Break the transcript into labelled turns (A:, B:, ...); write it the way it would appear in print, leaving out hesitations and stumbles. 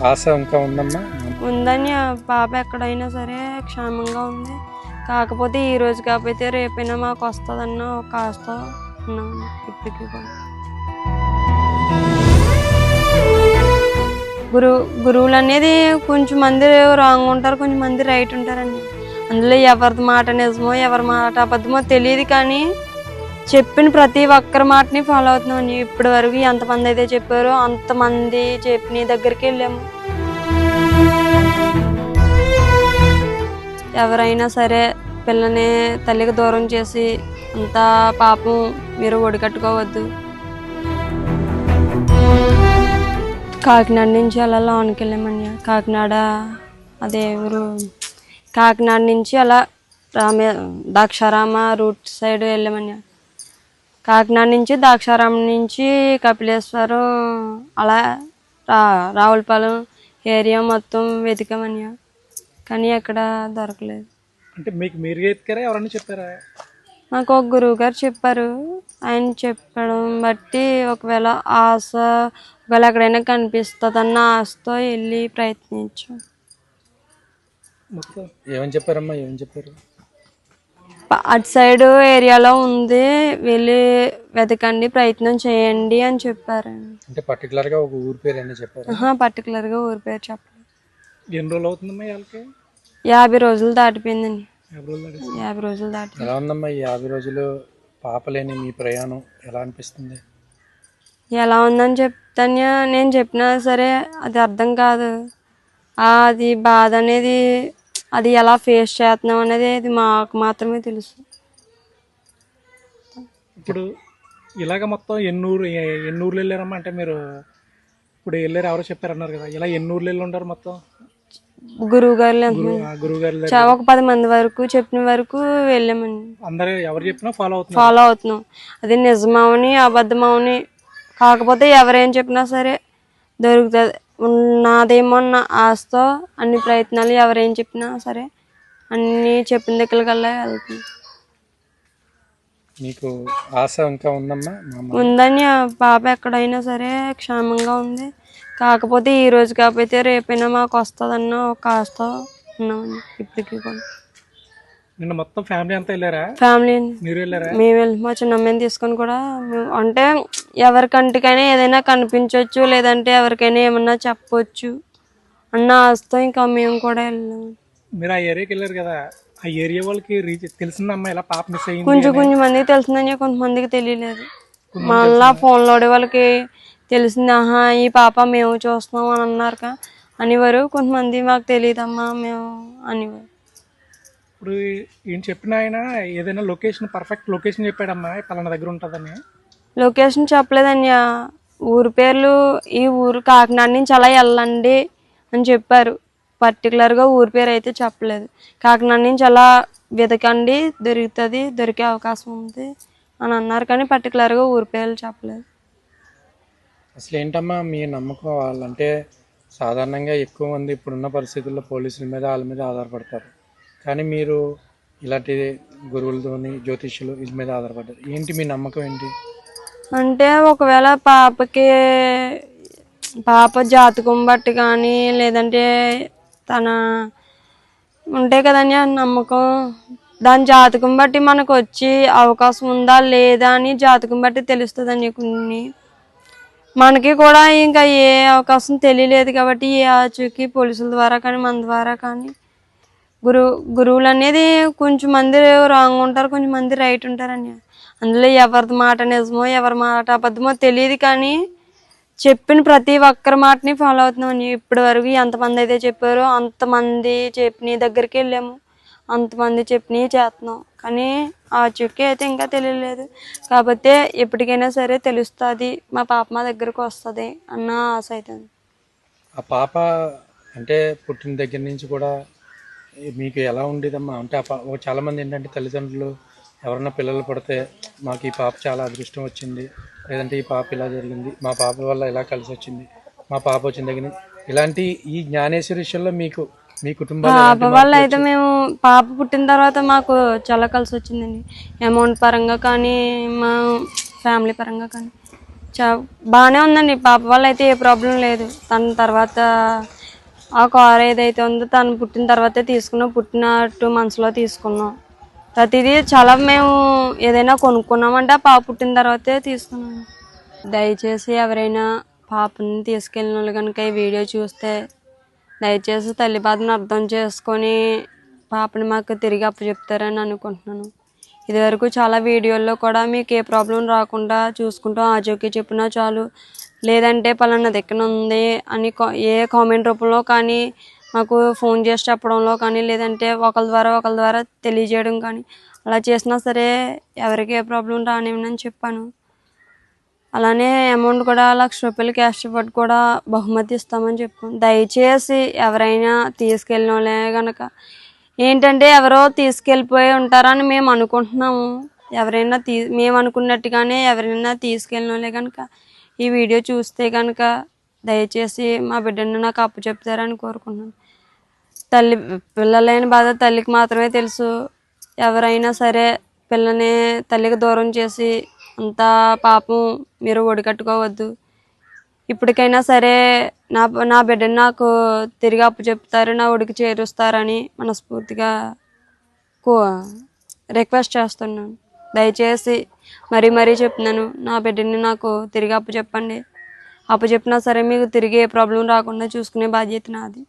A: ఆశ ఇంకా ఉందమ్మా?
B: ఉందని పాప ఎక్కడైనా సరే క్షేమంగా ఉంది. కాకపోతే ఈ రోజు కాకపోతే రేపైనా మాకు వస్తుందన్న ఒక ఆశతో ఉన్నాం ఇప్పటికీ కూడా. గురువులు అనేది కొంచెం మంది రాంగ్ ఉంటారు, కొంచెం మంది రైట్ ఉంటారండి. అందులో ఎవరి మాట నిజమో ఎవరి మాట అబద్ధమో తెలియదు, కానీ చెప్పిన ప్రతి ఒక్కరి మాటని ఫాలో అవుతున్నాం. ఇప్పటి వరకు ఎంతమంది అయితే చెప్పారో అంతమంది చెప్పిన దగ్గరికి వెళ్ళాము. ఎవరైనా సరే పిల్లని తల్లికి దూరం చేసి అంత పాపం మీరు ఒడికట్టుకోవద్దు. కాకినాడ నుంచి అలా లోనికి వెళ్ళామని. కాకినాడ అదే ఊరు, కాకినాడ నుంచి అలా ద్రాక్షారామ రూట్ సైడ్ వెళ్ళామని. కాకినాడ నుంచి ద్రాక్షారామం నుంచి కపిలేశ్వరం అలా రావులపాలెం ఏరియా మొత్తం వెతికామని, కానీ ఎక్కడ దొరకలేదు.
A: అంటే మీకు మీరు ఎత్తుకారా ఎవరన్నా చెప్పారా?
B: మాకు ఒక గురువు గారు చెప్పారు. ఆయన చెప్పడం బట్టి ఒకవేళ ఆశ ఒకవేళ ఎక్కడైనా కనిపిస్తుందన్న ఆశతో వెళ్ళి ప్రయత్నించాం.
A: ఏమని చెప్పారమ్మా? ఏమని చెప్పారు?
B: అటు సైడ్ ఏరియాలో ఉంది, వెళ్ళి వెతకండి, ప్రయత్నం చేయండి అని చెప్పారు.
A: అంటే పర్టికులర్గా ఒక ఊరి పేరు అని చెప్పారు?
B: పర్టికులర్గా ఊరి పేరు చెప్పలేదు.
A: ఎన్ని రోజులు అవుతుందమ్మా వాళ్ళకి?
B: 50 రోజులు దాటిపోయిందండి. 50 రోజులు దాటి.
A: ఎలా ఉందమ్మా ఈ 50 రోజులు పాపలేని మీ ప్రయాణం ఎలా అనిపిస్తుంది?
B: ఎలా ఉందని చెప్తాను, నేను చెప్పినా సరే అది అర్థం కాదు. అది బాధ అనేది అది ఎలా ఫేస్ చేస్తున్నాం అనేది అది మాకు మాత్రమే తెలుసు.
A: ఇప్పుడు ఇలాగ మొత్తం ఎన్ని ఊర్లు వెళ్ళారమ్మా? అంటే మీరు ఇప్పుడు వెళ్ళారు ఎవరో చెప్పారన్నారు కదా, ఇలా ఎన్ని ఊర్లు వెళ్ళి ఉంటారు మొత్తం?
B: గురువు గారు ఒక 10 మంది వరకు చెప్పిన వరకు వెళ్ళామండి.
A: అందరూ ఎవరు చెప్పినా
B: ఫాలో అవుతున్నాం. అది నిజమవని అబద్ధమవని కాకపోతే ఎవరేం చెప్పినా సరే దొరుకుతుంది. నాదేమో నా ఆశతో అన్ని ప్రయత్నాలు ఎవరేం చెప్పినా సరే అన్ని చెప్పిన దగ్గరకల్లా వెళ్తుంది.
A: మీకు ఆశ ఇంకా ఉందమ్మా?
B: ఉందని పాప ఎక్కడైనా సరే క్షేమంగా ఉంది. కాకపోతే ఈ రోజు కాకపోతే రేపైనా మాకు వస్తుందన్న ఒక ఆశతో ఉన్నామండి ఇప్పటికీ కూడా.
A: నిన్న మొత్తం ఫ్యామిలీ అంతా వెళ్ళారా?
B: ఫ్యామిలీ మేము వెళ్ళి మా చిన్నమ్మని తీసుకొని కూడా అంటే ఎవరికంటికైనా ఏదైనా కనిపించవచ్చు, లేదంటే ఎవరికైనా ఏమన్నా చెప్పవచ్చు అన్న ఆశతో ఇంకా మేము కూడా వెళ్ళాము.
A: మీరు ఆ ఏరియాకి వెళ్ళారు కదా, ఆ ఏరియా వాళ్ళకి తెలిసిందమ్మా ఇలా పాప మిస్ అయ్యింది?
B: కొంచెం మందికి తెలిసిందని, కొంతమందికి తెలియలేదు. మళ్ళా ఫోన్లోడే వాళ్ళకి తెలిసింది. ఈ పాప మేము చూస్తున్నాం అని అన్నారు అనేవారు. కొంతమంది మాకు తెలియదమ్మా మేము అనేవారు.
A: ఇప్పుడు ఈయన చెప్పిన ఆయన ఏదైనా లొకేషన్ పర్ఫెక్ట్ లొకేషన్ చెప్పాడమ్మా పలానా దగ్గర ఉంటుందని?
B: లొకేషన్ చెప్పలేదండి. ఊరు పేర్లు ఈ ఊరు కాకినాడ నుంచి అలా వెళ్ళండి అని చెప్పారు. పర్టికులర్గా ఊరి పేరు అయితే చెప్పలేదు. కాకినాడ నుంచి అలా వెతకండి, దొరుకుతుంది, దొరికే అవకాశం ఉంది అని అన్నారు, కానీ పర్టికులర్గా ఊరి పేర్లు చెప్పలేదు.
A: అసలు ఏంటమ్మా మీ నమ్మకం? వాళ్ళంటే సాధారణంగా ఎక్కువ మంది ఇప్పుడున్న పరిస్థితుల్లో పోలీసుల మీద వాళ్ళ మీద ఆధారపడతారు, కానీ మీరు ఇలాంటి గురువులతోని జ్యోతిష్యులు వీళ్ళ మీద ఆధారపడ్డారు. ఏంటి మీ నమ్మకం ఏంటి?
B: అంటే ఒకవేళ పాప జాతకం బట్టి కానీ లేదంటే తన ఉంటాయి కదండి నమ్మకం, దాని జాతకం బట్టి మనకు వచ్చి అవకాశం ఉందా లేదా అని జాతకం బట్టి తెలుస్తుందండి. కొన్ని మనకి కూడా ఇంకా ఏ అవకాశం తెలియలేదు కాబట్టి ఏ ఆచూకీ పోలీసుల ద్వారా కానీ మన ద్వారా కానీ గురువులు అనేది కొంచెం మంది రాంగ్ ఉంటారు, కొంచెం మంది రైట్ ఉంటారండి. అందులో ఎవరి మాట నిజమో ఎవరి మాట అబద్ధమో తెలియదు, కానీ చెప్పిన ప్రతి ఒక్కరి మాటని ఫాలో అవుతున్నాం. ఇప్పటి వరకు ఎంతమంది అయితే చెప్పారో అంతమంది చెప్పిన దగ్గరికి వెళ్ళాము, అంతమంది చెప్పినవి చేస్తున్నాం, కానీ ఆ చుక్కి అయితే ఇంకా తెలియలేదు. కాకపోతే ఎప్పటికైనా సరే తెలుస్తుంది, మా పాప మా దగ్గరకు వస్తుంది అన్న ఆశ అవుతుంది.
A: ఆ పాప అంటే పుట్టిన దగ్గర నుంచి కూడా మీకు ఎలా ఉండేదమ్మా? అంటే చాలా మంది ఏంటంటే తల్లిదండ్రులు ఎవరన్నా పిల్లలు పడితే మాకు ఈ పాప చాలా అదృష్టం వచ్చింది, లేదంటే ఈ పాప ఇలా జరిగింది, మా పాప వల్ల ఇలా కలిసి వచ్చింది, మా పాప వచ్చిన దగ్గర ఇలాంటి ఈ జ్ఞానేశ్వరి విషయంలో మీకు మీ కుటుంబం
B: పాప వల్ల అయితే మేము పాప పుట్టిన తర్వాత మాకు చాలా కలిసి వచ్చిందండి. అమౌంట్ పరంగా కానీ మా ఫ్యామిలీ పరంగా కానీ బాగానే ఉందండి. పాప వల్ల అయితే ఏ ప్రాబ్లం లేదు. తన తర్వాత ఆ కారు ఏదైతే ఉందో తను పుట్టిన తర్వాతే తీసుకున్నాం, పుట్టిన 2 monthsలో తీసుకున్నాం. ప్రతిదీ చాలా మేము ఏదైనా కొనుక్కున్నామంటే ఆ పాప పుట్టిన తర్వాతే తీసుకున్నాం. దయచేసి ఎవరైనా పాపని తీసుకెళ్ళిన వాళ్ళు కనుక ఈ వీడియో చూస్తే దయచేసి తల్లి బాధను అర్థం చేసుకొని పాపని మాకు తిరిగి అప్పచెప్తారని అనుకుంటున్నాను. ఇదివరకు చాలా వీడియోల్లో కూడా మీకు ఏ ప్రాబ్లం రాకుండా చూసుకుంటాం, ఆచూకీ చెప్పినా చాలు, లేదంటే పలానా దిక్కున ఉంది అని ఏ కామెంట్ రూపంలో కానీ మాకు ఫోన్ చేసి చెప్పడంలో కానీ, లేదంటే ఒకరి ద్వారా తెలియజేయడం కానీ అలా చేసినా సరే ఎవరికి ఏ ప్రాబ్లం రానివ్వనని చెప్పాను. అలానే అమౌంట్ కూడా ₹1,00,000 క్యాష్ రివార్డ్ కూడా బహుమతి ఇస్తామని చెప్పాం. దయచేసి ఎవరైనా తీసుకెళ్ళిన వాళ్ళే కనుక ఏంటంటే ఎవరో తీసుకెళ్ళిపోయి ఉంటారని మేము అనుకుంటున్నాము. ఎవరైనా మేము అనుకున్నట్టుగానే ఎవరైనా తీసుకెళ్ళిన వాళ్ళే కనుక ఈ వీడియో చూస్తే కనుక దయచేసి మా బిడ్డను నాకు అప్పచెప్తారని కోరుకుంటున్నాను. పిల్లలైన బాధ తల్లికి మాత్రమే తెలుసు. ఎవరైనా సరే పిల్లని తల్లికి దూరం చేసి అంత పాపం మీరు ఒడిగట్టుకోవద్దు. ఇప్పటికైనా సరే నా బిడ్డని నాకు తిరిగి అప్పచెప్తారు, నా ఒడికి చేరుస్తారని మనస్ఫూర్తిగా రిక్వెస్ట్ చేస్తున్నాను. దయచేసి మరీ చెప్తున్నాను, నా బిడ్డని నాకు తిరిగి అప్పచెప్పండి. అప్పచెప్పినా సరే మీకు తిరిగి ఏ ప్రాబ్లం రాకుండా చూసుకునే బాధ్యత నాది.